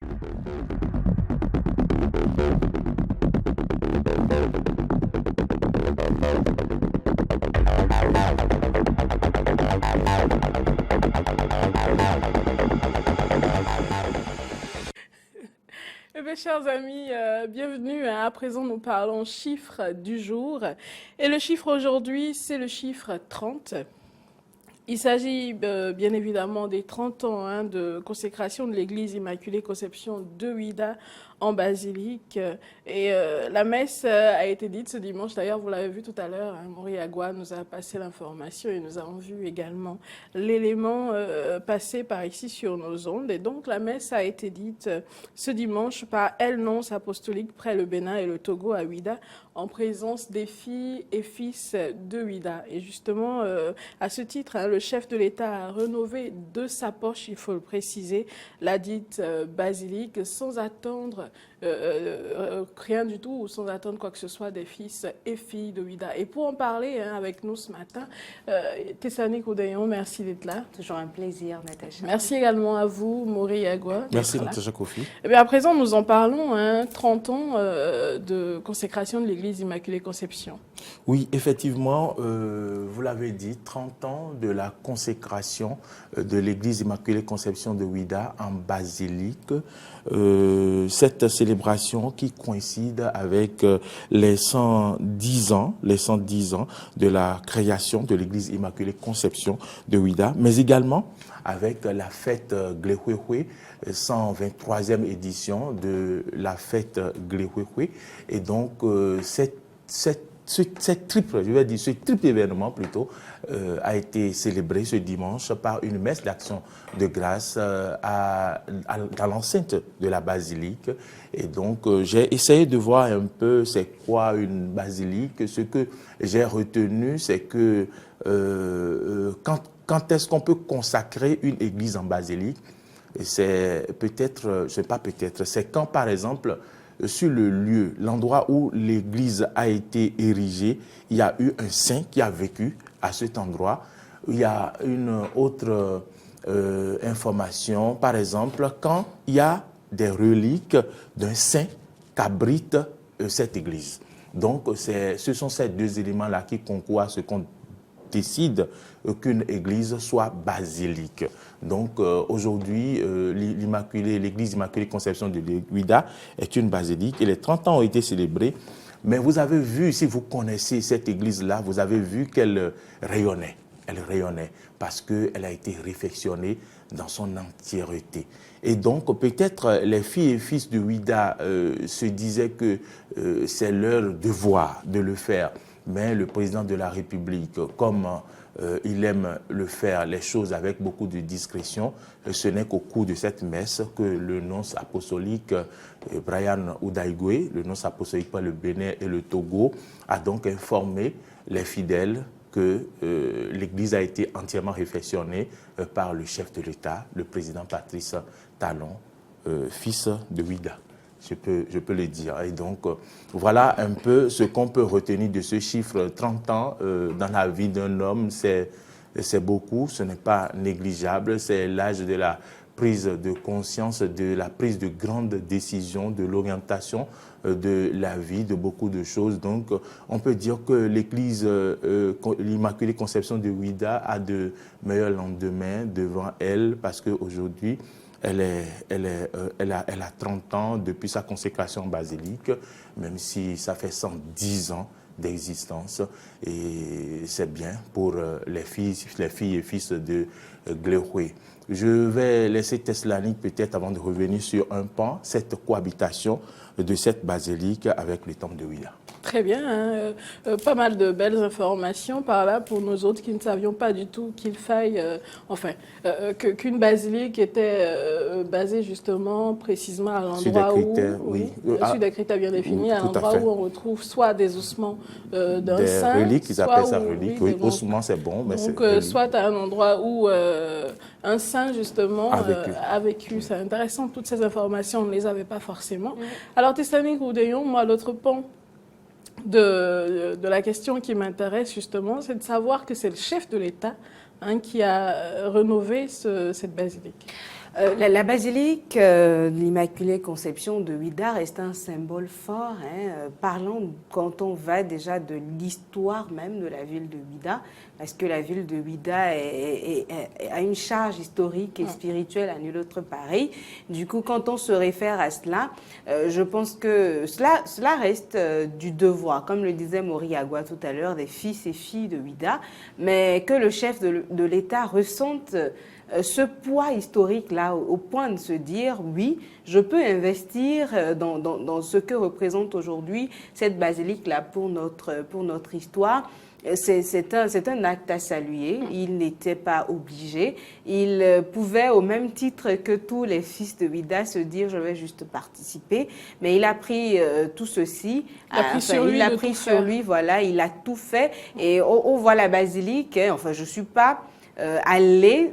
Eh bien, chers amis, bienvenue. À présent, nous parlons chiffres du jour. Et le chiffre aujourd'hui, c'est le chiffre 30. Il s'agit bien évidemment des 30 ans de consécration de l'église Immaculée Conception de Ouidah en basilique. Et la messe a été dite ce dimanche. D'ailleurs, vous l'avez vu tout à l'heure, Maury Agua nous a passé l'information et nous avons vu également l'élément passer par ici sur nos ondes. Et donc, la messe a été dite ce dimanche par El Nonce apostolique près le Bénin et le Togo à Ouidah, en présence des filles et fils de Ouidah. Et justement, à ce titre, le chef de l'État a rénové de sa poche, il faut le préciser, la dite basilique, sans attendre rien du tout, ou sans attendre quoi que ce soit des fils et filles de Ouidah. Et pour en parler avec nous ce matin, Tessani Koudayon, merci d'être là. Toujours un plaisir, Natacha. Merci également à vous, Maury Agua. Merci, Natacha Kofi. Et bien, à présent, nous en parlons, 30 ans de consécration de l'église Immaculée Conception. Oui, effectivement, vous l'avez dit, 30 ans de la consécration de l'église Immaculée Conception de Ouidah en basilique. Cette célébration qui coïncide avec les 110 ans de la création de l'église Immaculée Conception de Ouidah, mais également avec la fête Glehwehwe, 123e édition de la fête Glehwehwe. Et donc, ce triple événement plutôt, a été célébré ce dimanche par une messe d'action de grâce dans l'enceinte de la basilique. Et donc, j'ai essayé de voir un peu c'est quoi une basilique. Ce que j'ai retenu, c'est que quand est-ce qu'on peut consacrer une église en basilique? C'est peut-être, c'est quand par exemple, sur le lieu, l'endroit où l'église a été érigée, il y a eu un saint qui a vécu à cet endroit. Il y a une autre information, par exemple, quand il y a des reliques d'un saint qu'abrite cette église. Donc, ce sont ces deux éléments-là qui concourent à ce qu'on décide qu'une église soit basilique. Donc aujourd'hui, l'église Immaculée Conception de Ouidah est une basilique et les 30 ans ont été célébrés. Mais vous avez vu, si vous connaissez cette église-là, vous avez vu qu'elle rayonnait. Elle rayonnait parce qu'elle a été réfectionnée dans son entièreté. Et donc, peut-être les filles et fils de Ouidah se disaient que c'est leur devoir de le faire. Mais le président de la République, comme il aime le faire, les choses avec beaucoup de discrétion, ce n'est qu'au cours de cette messe que le nonce apostolique Brian Udaigwe, le nonce apostolique pour le Bénin et le Togo, a donc informé les fidèles que l'église a été entièrement réfectionnée par le chef de l'État, le président Patrice Talon, fils de Ouidah. Je peux le dire. Et donc, voilà un peu ce qu'on peut retenir de ce chiffre. 30 ans dans la vie d'un homme, c'est beaucoup, ce n'est pas négligeable. C'est l'âge de la prise de conscience, de la prise de grandes décisions, de l'orientation de la vie, de beaucoup de choses. Donc, on peut dire que l'église, l'Immaculée Conception de Ouidah a de meilleurs lendemains devant elle parce qu'aujourd'hui, elle a 30 ans depuis sa consécration en basilique, même si ça fait 110 ans d'existence. Et c'est bien pour les filles et fils de Glehwehwe. Je vais laisser Thessalonique peut-être avant de revenir sur un pan, cette cohabitation de cette basilique avec le temple de Ouidah. Très bien, pas mal de belles informations par là pour nous autres qui ne savions pas du tout qu'il faille, qu'une basilique était basée justement précisément à l'endroit où, sur des critères bien définis, à l'endroit où on retrouve soit des ossements d'un saint, reliques, ils appellent ça reliques, oui, ossements c'est bon, mais donc soit à un endroit où un saint justement a vécu. C'est intéressant, toutes ces informations, on ne les avait pas forcément. Alors Tessani Koudayon, moi l'autre pan de la question qui m'intéresse justement, c'est de savoir que c'est le chef de l'État qui a rénové cette basilique. La basilique de l'Immaculée Conception de Ouidah reste un symbole fort. Parlons, quand on va déjà de l'histoire même de la ville de Ouidah, parce que la ville de Ouidah a une charge historique et spirituelle à nul autre pareil. Du coup, quand on se réfère à cela, je pense que cela reste du devoir, comme le disait Mori Agua tout à l'heure, des fils et filles de Ouidah, mais que le chef de l'État ressente ce poids historique-là au point de se dire, oui, je peux investir dans ce que représente aujourd'hui cette basilique-là pour notre histoire. C'est un acte à saluer. Il n'était pas obligé. Il pouvait, au même titre que tous les fils de Ouidah, se dire je vais juste participer. Mais il a pris tout ceci. Il a pris sur lui, voilà, il a tout fait. Et on voit la basilique. Enfin, je suis pas aller,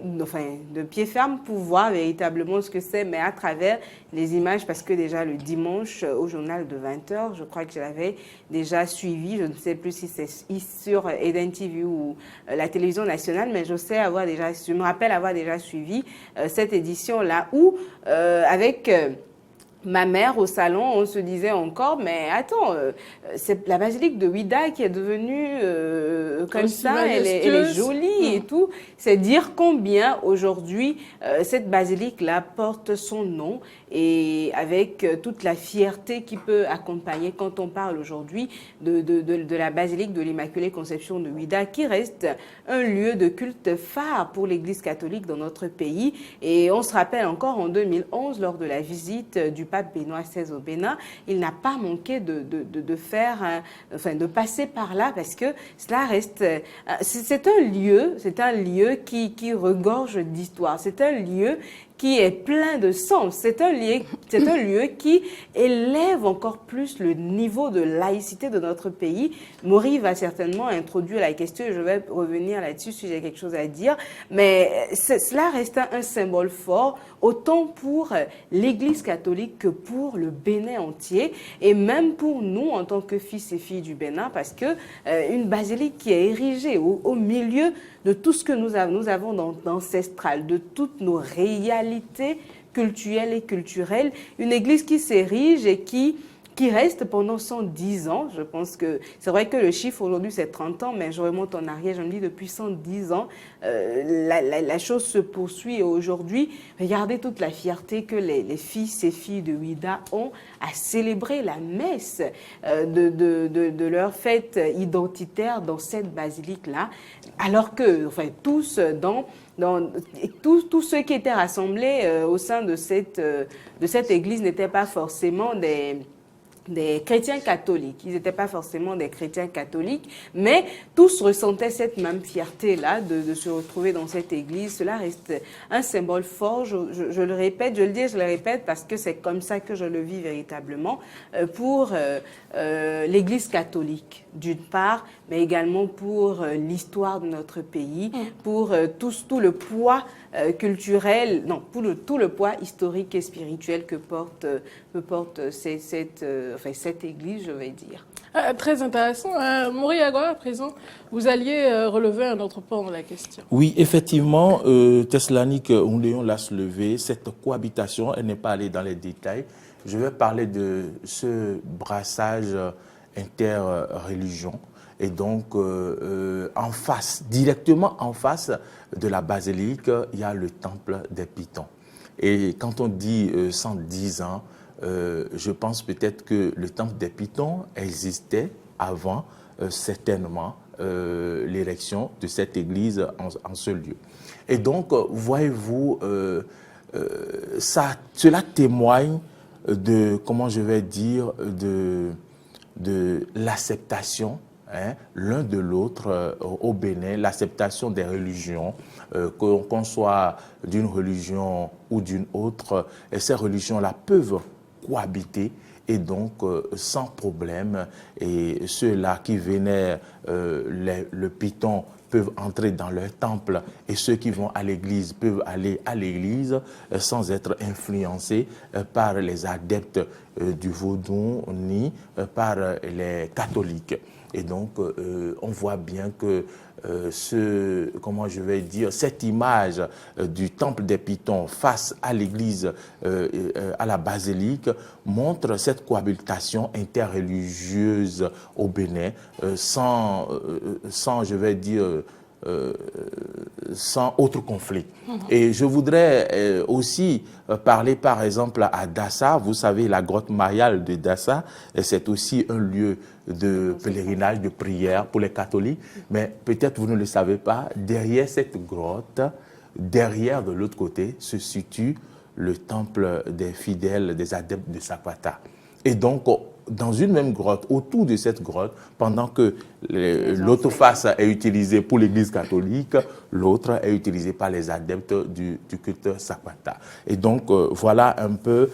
de pied ferme pour voir véritablement ce que c'est, mais à travers les images, parce que déjà le dimanche au journal de 20h, je crois que je l'avais déjà suivi, je ne sais plus si c'est sur Eden TV ou la télévision nationale, mais je me rappelle avoir déjà suivi cette édition-là où, avec ma mère au salon, on se disait encore, mais attends, c'est la basilique de Ouidah qui est devenue comme ça, elle est jolie et tout. C'est dire combien aujourd'hui cette basilique-là porte son nom et avec toute la fierté qui peut accompagner quand on parle aujourd'hui de la basilique de l'Immaculée Conception de Ouidah, qui reste un lieu de culte phare pour l'Église catholique dans notre pays. Et on se rappelle encore en 2011, lors de la visite du pape Benoît XVI au Bénin, il n'a pas manqué de passer par là, parce que cela reste, c'est un lieu qui regorge d'histoire, c'est un lieu qui est plein de sens. C'est un lieu qui élève encore plus le niveau de laïcité de notre pays. Maury va certainement introduire la question et je vais revenir là-dessus si j'ai quelque chose à dire. Mais cela reste un symbole fort, autant pour l'Église catholique que pour le Bénin entier, et même pour nous en tant que fils et filles du Bénin, parce que une basilique qui est érigée au milieu de tout ce que nous avons d'ancestral, de toutes nos réalités culturelles et culturelles, une église qui s'érige et qui reste pendant 110 ans. Je pense que c'est vrai que le chiffre aujourd'hui c'est 30 ans, mais je remonte en arrière, je me dis depuis 110 ans, la chose se poursuit. Et aujourd'hui, regardez toute la fierté que les fils et filles de Ouidah ont à célébrer la messe de leur fête identitaire dans cette basilique-là, alors que tous tous ceux qui étaient rassemblés au sein de cette église n'étaient pas forcément des chrétiens catholiques. Ils n'étaient pas forcément des chrétiens catholiques, mais tous ressentaient cette même fierté-là de se retrouver dans cette église. Cela reste un symbole fort, je le répète, je le répète parce que c'est comme ça que je le vis véritablement, pour l'église catholique, d'une part, mais également pour l'histoire de notre pays, pour tout le poids culturel, non, pour tout le poids historique et spirituel que porte cette église, je vais dire. Très intéressant. Maury Agua, à présent, vous alliez relever un autre point de la question. Oui, effectivement, Teslanik Oundéon l'a soulevé, cette cohabitation, elle n'est pas allée dans les détails. Je vais parler de ce brassage interreligion. Et donc, directement en face de la basilique, il y a le temple des Pythons. Et quand on dit 110 ans, je pense peut-être que le temple des Pythons existait avant certainement l'érection de cette église en ce lieu. Et donc, voyez-vous, cela témoigne de, comment je vais dire, de l'acceptation l'un de l'autre au Bénin, l'acceptation des religions, qu'on soit d'une religion ou d'une autre, et ces religions-là peuvent cohabiter et donc sans problème. Et ceux-là qui vénèrent le Python peuvent entrer dans leur temple et ceux qui vont à l'église peuvent aller à l'église sans être influencés par les adeptes du vaudou ni par les catholiques. Et donc, on voit bien que comment je vais dire, cette image du temple des Pythons face à l'église, à la basilique, montre cette cohabitation interreligieuse au Bénin, sans, je vais dire, sans autre conflit. Et je voudrais aussi parler par exemple à Dassa. Vous savez, la grotte mariale de Dassa, c'est aussi un lieu de pèlerinage, de prière pour les catholiques. Mais peut-être vous ne le savez pas, derrière cette grotte, derrière de l'autre côté, se situe le temple des fidèles, des adeptes de Sakwata. Et donc, dans une même grotte, autour de cette grotte, pendant que l'autre face est utilisée pour l'Église catholique, l'autre est utilisée par les adeptes du culte Sakwata. Et donc, voilà un peu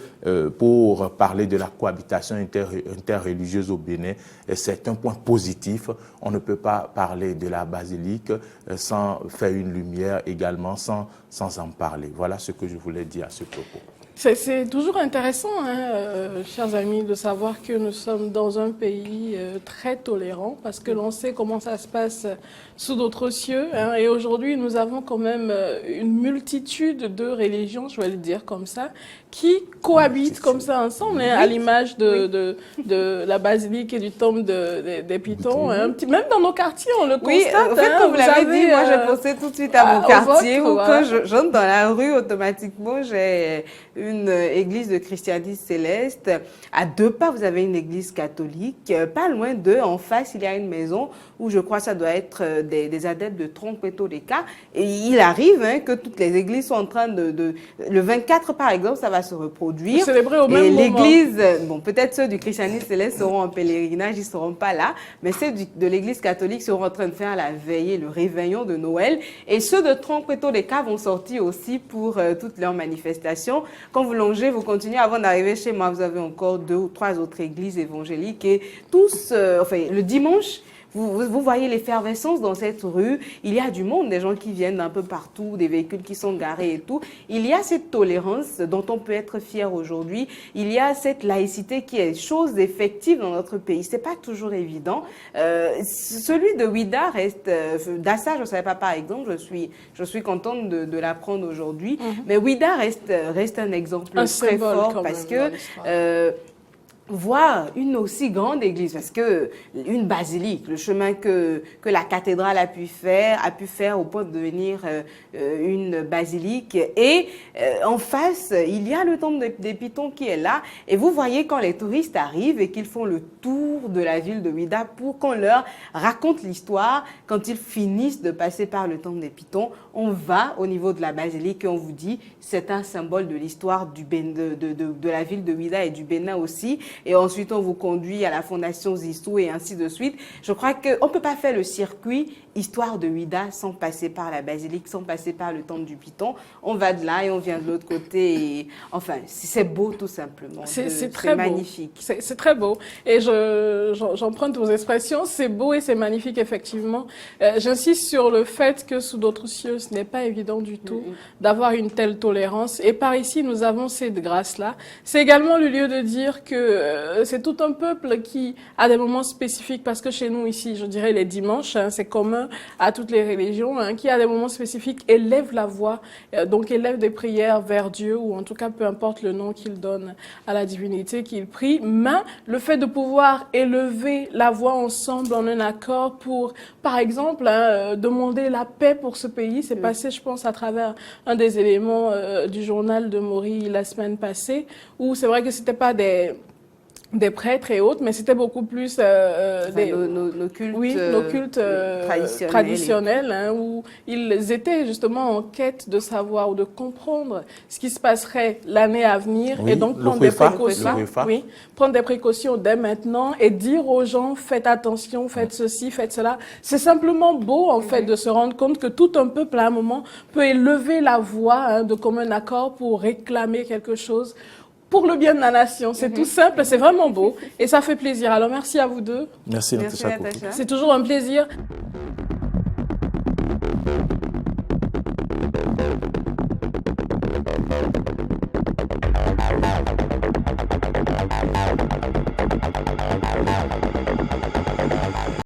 pour parler de la cohabitation interreligieuse au Bénin. C'est un point positif. On ne peut pas parler de la basilique sans faire une lumière également, sans en parler. Voilà ce que je voulais dire à ce propos. C'est toujours intéressant, chers amis, de savoir que nous sommes dans un pays très tolérant, parce que l'on sait comment ça se passe sous d'autres cieux. Et aujourd'hui, nous avons quand même une multitude de religions, je vais le dire comme ça, qui cohabitent comme ça ensemble, à l'image de la basilique et du temple des Pythons. Même dans nos quartiers, on le constate. Oui, en fait, comme vous l'avez dit, moi, j'ai pensé tout de suite à mon quartier, où quand j'entre dans la rue, automatiquement, j'ai une église de christianisme céleste. À 2 pas, vous avez une église catholique. Pas loin d'eux, en face, il y a une maison où je crois que ça doit être des adeptes de Trompetto-les-Cas. Et il arrive que toutes les églises sont en train le 24, par exemple, ça va se reproduire. Célébrer au même moment. L'église, bon, peut-être ceux du christianisme céleste seront en pèlerinage, ils ne seront pas là. Mais ceux de l'église catholique seront en train de faire la veillée, le réveillon de Noël. Et ceux de Trompetto-les-Cas vont sortir aussi pour toutes leurs manifestations. Quand vous longez, vous continuez, avant d'arriver chez moi, vous avez encore 2 ou 3 autres églises évangéliques et tous, le dimanche, vous voyez l'effervescence dans cette rue. Il y a du monde, des gens qui viennent d'un peu partout, des véhicules qui sont garés et tout. Il y a cette tolérance dont on peut être fier aujourd'hui. Il y a cette laïcité qui est chose effective dans notre pays. C'est pas toujours évident. Celui de Ouida reste, Dassa, je ne savais pas par exemple, je suis contente de l'apprendre aujourd'hui. Mais Ouida reste un exemple très fort parce que voir une aussi grande église, parce que une basilique, le chemin que la cathédrale a pu faire au point de devenir une basilique, et en face, il y a le temple des Pythons qui est là, et vous voyez quand les touristes arrivent et qu'ils font le tour de la ville de Ouida pour qu'on leur raconte l'histoire, quand ils finissent de passer par le temple des Pythons, on va au niveau de la basilique et on vous dit c'est un symbole de l'histoire de la ville de Ouida et du Bénin aussi. Et ensuite, on vous conduit à la fondation Zissou et ainsi de suite. Je crois qu'on ne peut pas faire le circuit histoire de Ouida sans passer par la basilique, sans passer par le temple du Python. On va de là et on vient de l'autre côté. Et, enfin, c'est beau tout simplement. C'est très magnifique. C'est très beau. Et j'emprunte vos expressions. C'est beau et c'est magnifique, effectivement. J'insiste sur le fait que sous d'autres cieux, ce n'est pas évident du tout d'avoir une telle tolérance. Et par ici, nous avons cette grâce-là. C'est également le lieu de dire que c'est tout un peuple qui a des moments spécifiques, parce que chez nous ici, je dirais les dimanches, c'est commun à toutes les religions, qui a des moments spécifiques, élève la voix, donc élève des prières vers Dieu, ou en tout cas peu importe le nom qu'il donne à la divinité qu'il prie. Mais le fait de pouvoir élever la voix ensemble en un accord pour, par exemple, demander la paix pour ce pays, c'est passé, je pense, à travers un des éléments du journal de Maury la semaine passée, où c'est vrai que c'était pas des prêtres et autres, mais c'était beaucoup plus nos cultes, nos cultes traditionnels, où ils étaient justement en quête de savoir ou de comprendre ce qui se passerait l'année à venir, et donc prendre des précautions dès maintenant et dire aux gens faites attention, faites ceci, faites cela. C'est simplement beau en fait de se rendre compte que tout un peuple à un moment peut élever la voix de commun accord pour réclamer quelque chose pour le bien de la nation. C'est tout simple, c'est vraiment beau et ça fait plaisir. Alors merci à vous deux. Merci Natacha. C'est toujours un plaisir.